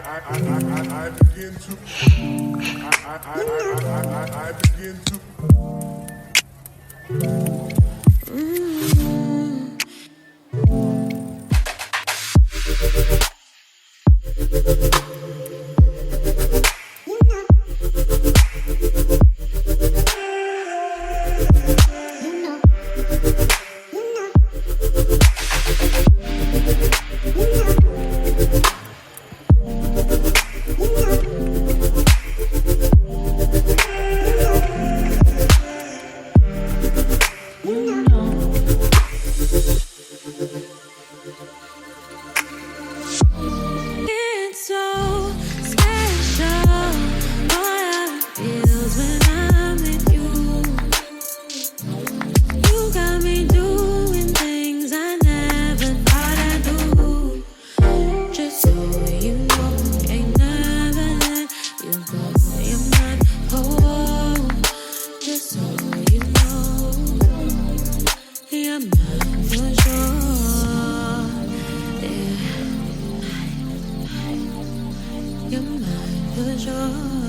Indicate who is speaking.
Speaker 1: I begin to I begin
Speaker 2: It's so special, what it feels when I'm with you. You got me doing things I never thought I'd do. Just so you know, ain't never let you go. You're my whole. Just so you know, you're mine for sure. Yeah. You're mine for sure.